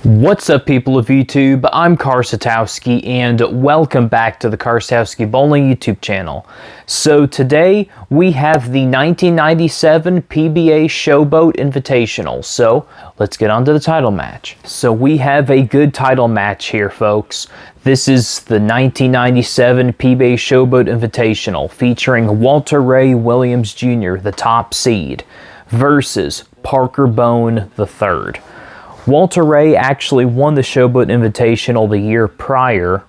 What's up, people of YouTube? I'm Karsatowski and welcome back to the Karsatowski Bowling YouTube channel. So today we have the 1997 PBA Showboat Invitational. So let's get on to the title match. So we have a good title match here, folks. This is the 1997 PBA Showboat Invitational featuring Walter Ray Williams Jr., the top seed, versus Parker Bone III. Walter Ray actually won the Showboat Invitational the year prior.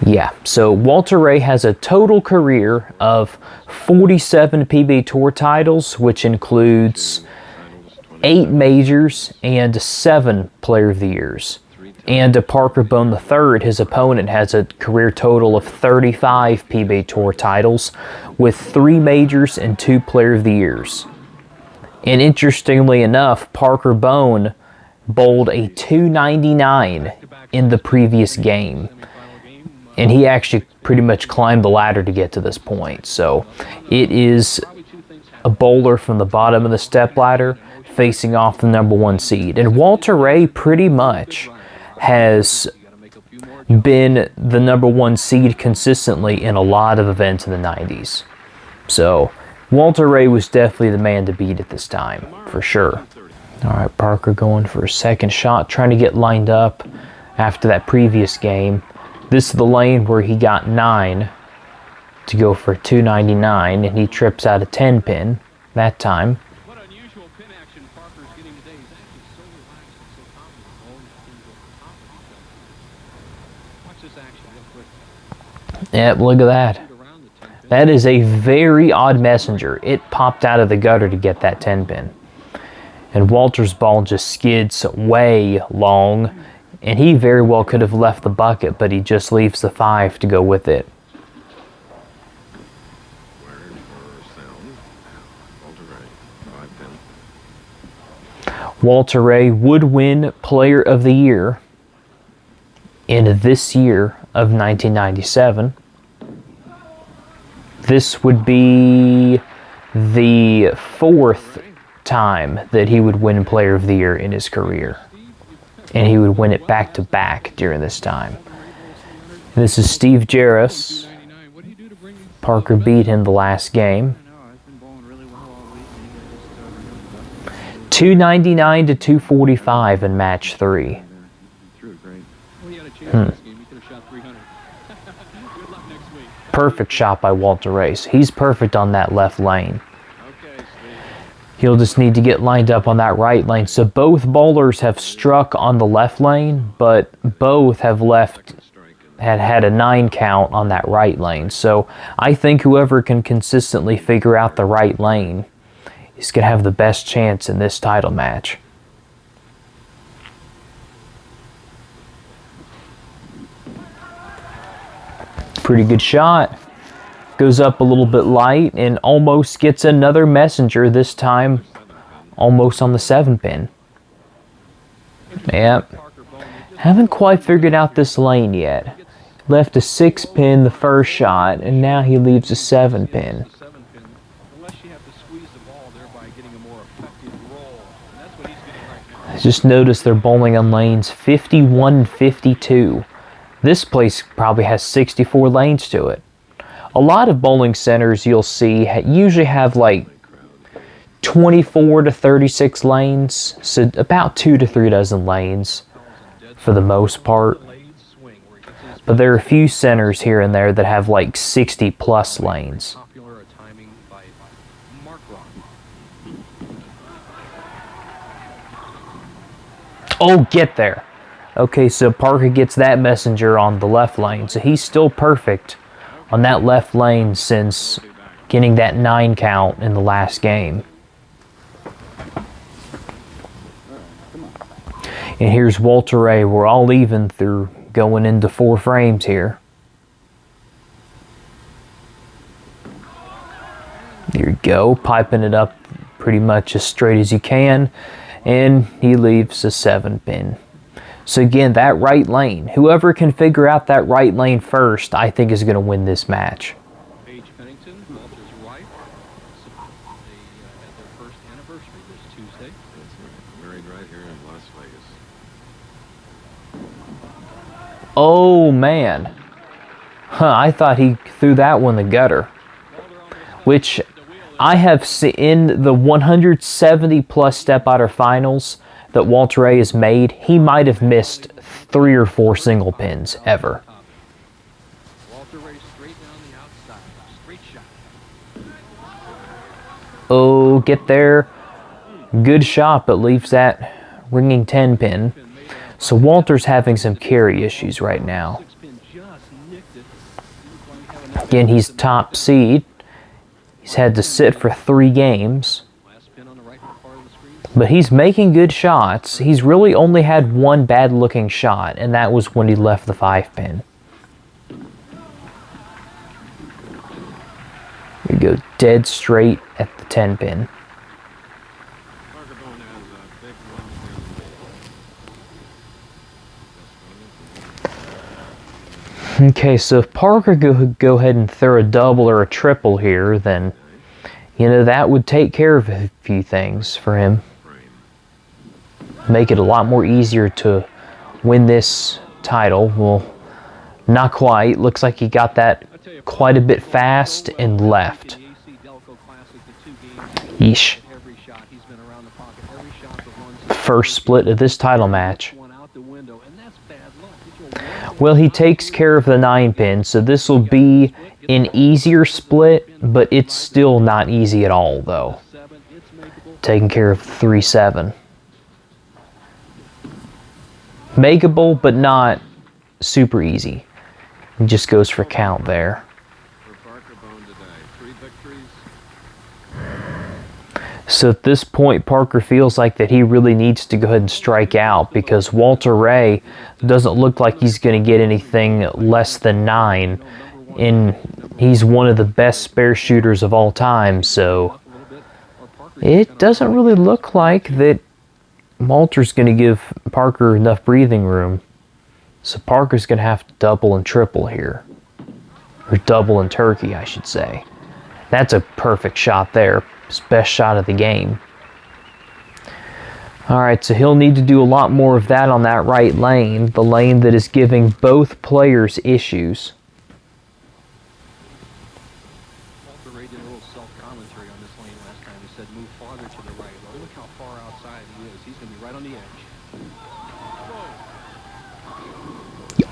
Yeah, so Walter Ray has a total career of 47 PBA Tour titles, which includes 8 majors and 7 Player of the Years. And Parker Bone III, his opponent, has a career total of 35 PBA Tour titles with 3 majors and 2 Player of the Years. And interestingly enough, Parker Bone bowled a 299 in the previous game. And he actually pretty much climbed the ladder to get to this point. So it is a bowler from the bottom of the stepladder facing off the #1 seed. And Walter Ray pretty much has been the #1 seed consistently in a lot of events in the 90s. So Walter Ray was definitely the man to beat at this time, for sure. All right, Parker going for a second shot, trying to get lined up after that previous game. This is the lane where he got 9 to go for a 299, and he trips out a 10 pin that time. Yep, look at that. That is a very odd messenger. It popped out of the gutter to get that 10 pin. And Walter's ball just skids way long, and he very well could have left the bucket, but he just leaves the 5 to go with it. Walter Ray would win Player of the Year in this year of 1997. This would be the 4th time that he would win Player of the Year in his career. And he would win it back-to-back during this time. This is Steve Jarris. Parker beat him the last game. 299 to 245 in match 3. Perfect shot by Walter Ray. He's perfect on that left lane. He'll just need to get lined up on that right lane. So both bowlers have struck on the left lane, but both have had a 9 count on that right lane. So I think whoever can consistently figure out the right lane is going to have the best chance in this title match. Pretty good shot. Goes up a little bit light and almost gets another messenger, this time almost on the 7 pin. Yep. Haven't quite figured out this lane yet. Left a 6 pin the first shot, and now he leaves a 7 pin. Just notice they're bowling on lanes 51 and 52. This place probably has 64 lanes to it. A lot of bowling centers you'll see usually have like 24 to 36 lanes, so about 2 to 3 dozen lanes for the most part. But there are a few centers here and there that have like 60 plus lanes. Oh, get there. Okay, so Parker gets that messenger on the left lane, so he's still perfect on that left lane since getting that 9 count in the last game. And here's Walter Ray. We're all even through going into 4 frames here. There you go, piping it up pretty much as straight as you can, and he leaves a 7 pin. So again, that right lane, whoever can figure out that right lane first, I think is going to win this match. Oh, man. Huh, I thought he threw that one in the gutter. Which I have seen in the 170-plus step-outer finals that Walter Ray has made, he might have missed 3 or 4 single pins ever. Oh, get there. Good shot, but leaves that ringing 10 pin. So Walter's having some carry issues right now. Again, he's top seed. He's had to sit for 3 games. But he's making good shots. He's really only had 1 bad-looking shot, and that was when he left the 5 pin. Here you go, dead straight at the 10 pin. Okay, so if Parker go ahead and throw a double or a triple here, then, you know, that would take care of a few things for him. Make it a lot more easier to win this title. Well, not quite. Looks like he got that quite a bit fast and left. Yeesh. First split of this title match. Well, he takes care of the 9 pin, so this will be an easier split, but it's still not easy at all, though. Taking care of 3-7. Makeable, but not super easy. He just goes for count there. So at this point, Parker feels like that he really needs to go ahead and strike out because Walter Ray doesn't look like he's going to get anything less than 9. And he's one of the best spare shooters of all time, so it doesn't really look like that Walter's going to give Parker enough breathing room. So Parker's going to have to double and triple here. Or double and turkey, I should say. That's a perfect shot there. His best shot of the game. Alright, so he'll need to do a lot more of that on that right lane. The lane that is giving both players issues. Walter Ray did a little self-commentary on this lane last time. He said, move farther to the right. Well, look how far outside he is. He's going to be right on the edge.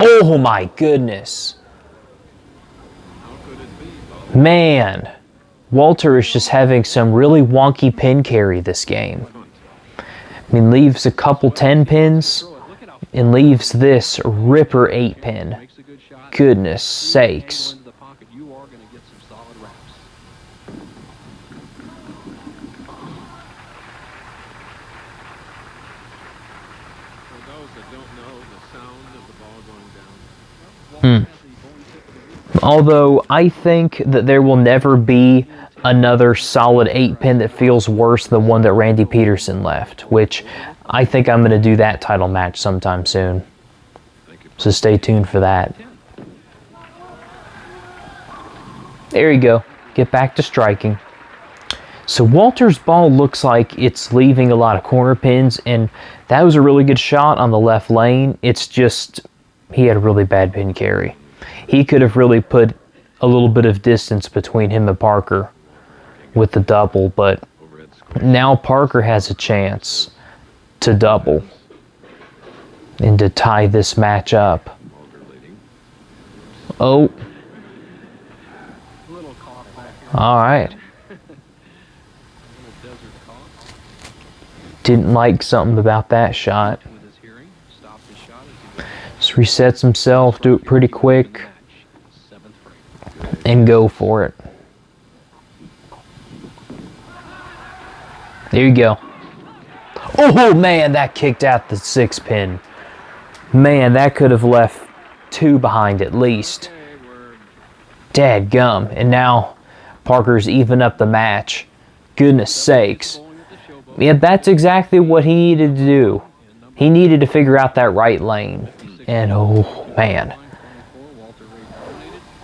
Oh my goodness. Man. Walter is just having some really wonky pin carry this game. I mean, leaves a couple 10 pins and leaves this ripper 8 pin. Goodness sakes. Although I think that there will never be another solid 8 pin that feels worse than one that Randy Peterson left, which I think I'm going to do that title match sometime soon. So stay tuned for that. There you go. Get back to striking. So Walter's ball looks like it's leaving a lot of corner pins, and that was a really good shot on the left lane. It's just he had a really bad pin carry. He could have really put a little bit of distance between him and Parker with the double, but now Parker has a chance to double and to tie this match up. Oh. All right. Didn't like something about that shot. Just resets himself, do it pretty quick, and go for it. There you go. Oh man, that kicked out the 6 pin. Man, that could have left 2 behind at least. Dadgum. And now Parker's even up the match. Goodness sakes. Yeah, that's exactly what he needed to do. He needed to figure out that right lane. And oh man.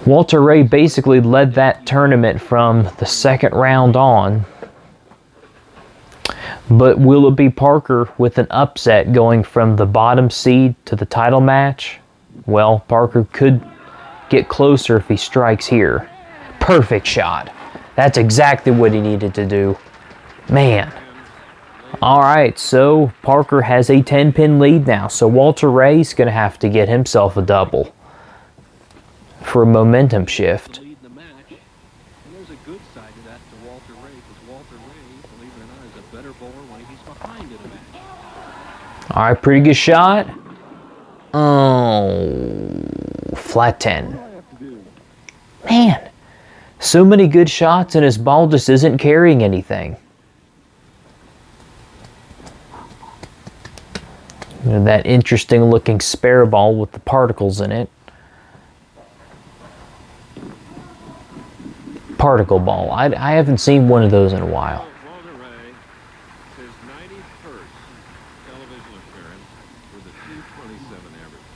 Walter Ray basically led that tournament from the second round on. But will it be Parker with an upset going from the bottom seed to the title match? Well, Parker could get closer if he strikes here. Perfect shot. That's exactly what he needed to do. Man. Alright, so Parker has a 10-pin lead now. So Walter Ray's going to have to get himself a double for a momentum shift. Lead the match. And there's a good side to that to Walter Ray, because Walter Ray, believe it or not, is a better bowler when he's behind in a match. Alright, pretty good shot. Oh, flat 10. Man, so many good shots and his ball just isn't carrying anything. You know, that interesting looking spare ball with the particles in it. Particle ball. I haven't seen one of those in a while. Walter Ray, his 91st television appearance with a 227 average.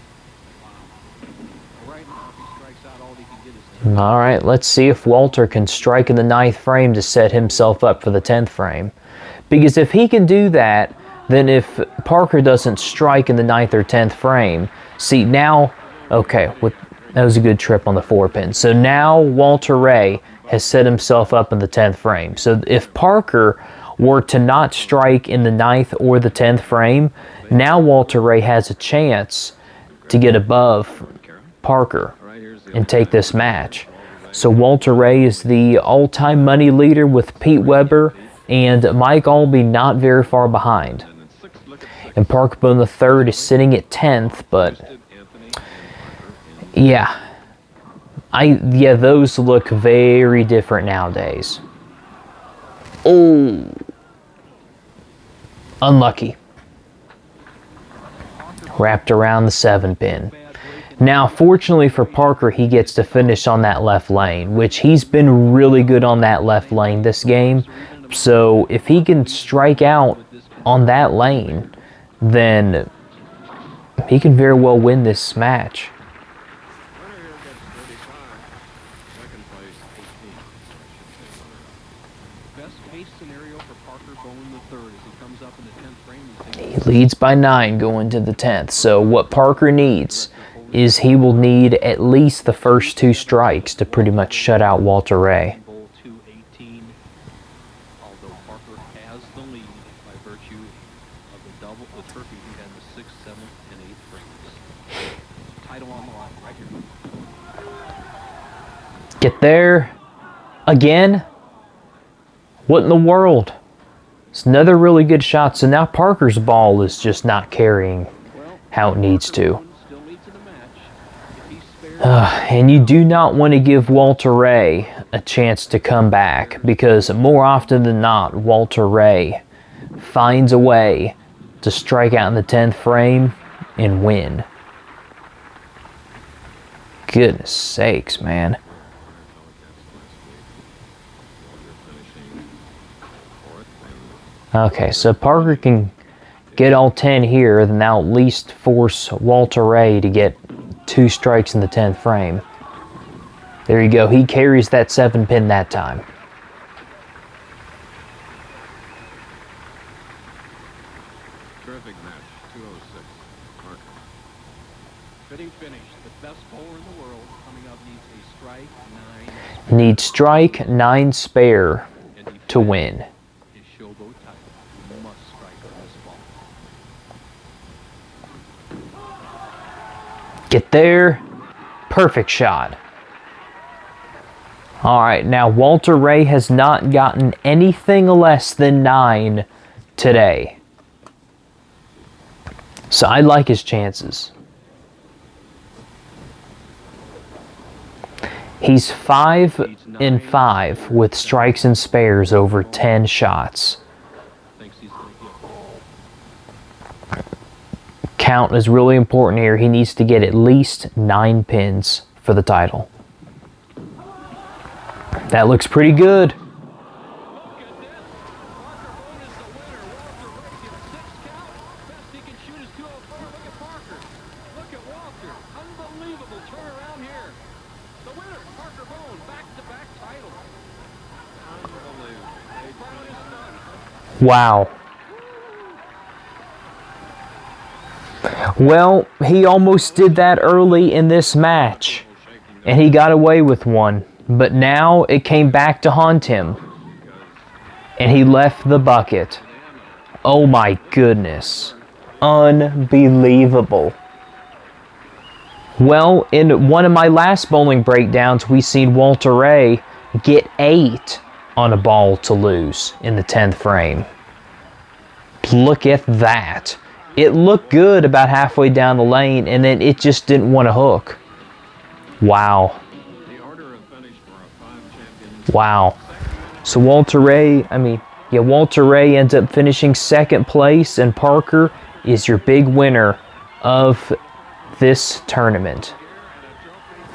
Right now, if he strikes out, all he can get is All right, let's see if Walter can strike in the 9th frame to set himself up for the 10th frame. Because if he can do that, then if Parker doesn't strike in the 9th or 10th frame, see now, okay, that was a good trip on the 4-pin. So now Walter Ray has set himself up in the 10th frame. So if Parker were to not strike in the 9th or the 10th frame, now Walter Ray has a chance to get above Parker and take this match. So Walter Ray is the all-time money leader with Pete Weber and Mike Albee not very far behind. And Parker Boone III is sitting at 10th, but yeah. Those look very different nowadays. Oh. Unlucky. Wrapped around the 7-pin. Now, fortunately for Parker, he gets to finish on that left lane, which he's been really good on that left lane this game. So if he can strike out on that lane, then he can very well win this match. He leads by 9 going to the 10th. So what Parker needs is he will need at least the first 2 strikes to pretty much shut out Walter Ray. Although Parker has the lead by virtue of the double, the turkey he had the 6th, 7th, and 8th frames. Title on the line right here. Get there again. What in the world? It's another really good shot. So now Parker's ball is just not carrying how it needs to. And you do not want to give Walter Ray a chance to come back, because more often than not, Walter Ray finds a way to strike out in the 10th frame and win. Goodness sakes, man. Okay, so Parker can get all 10 here, then that'll at least force Walter Ray to get 2 strikes in the 10th frame. There you go. He carries that 7-pin that time. Terrific match, 206. Parker. Fitting finish. The best bowler in the world coming up needs a strike 9. Needs strike 9 spare to win. His showboat title. You must strike on this ball. Get there. Perfect shot. All right, now Walter Ray has not gotten anything less than 9 today. So I like his chances. He's 5 and 5 with strikes and spares over 10 shots. Count is really important here. He needs to get at least 9 pins for the title. That looks pretty good. Wow. Well, he almost did that early in this match, and he got away with one. But now it came back to haunt him, and he left the bucket. Oh my goodness. Unbelievable. Well, in one of my last bowling breakdowns, we seen Walter Ray get 8 on a ball to lose in the 10th frame. Look at that. It looked good about halfway down the lane, and then it just didn't want to hook. Wow. Wow. So Walter Ray ends up finishing 2nd place, and Parker is your big winner of this tournament.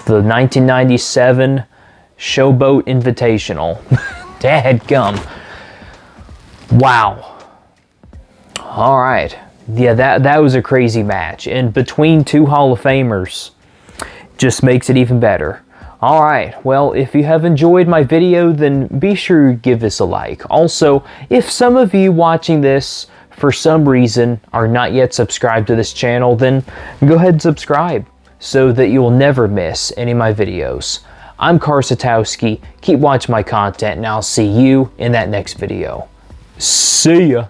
The 1997 Showboat Invitational. Dadgum. Wow. All right. Yeah, that was a crazy match. And between 2 Hall of Famers just makes it even better. All right. Well, if you have enjoyed my video, then be sure to give this a like. Also, if some of you watching this for some reason are not yet subscribed to this channel, then go ahead and subscribe so that you will never miss any of my videos. I'm Karsatowski. Keep watching my content, and I'll see you in that next video. See ya.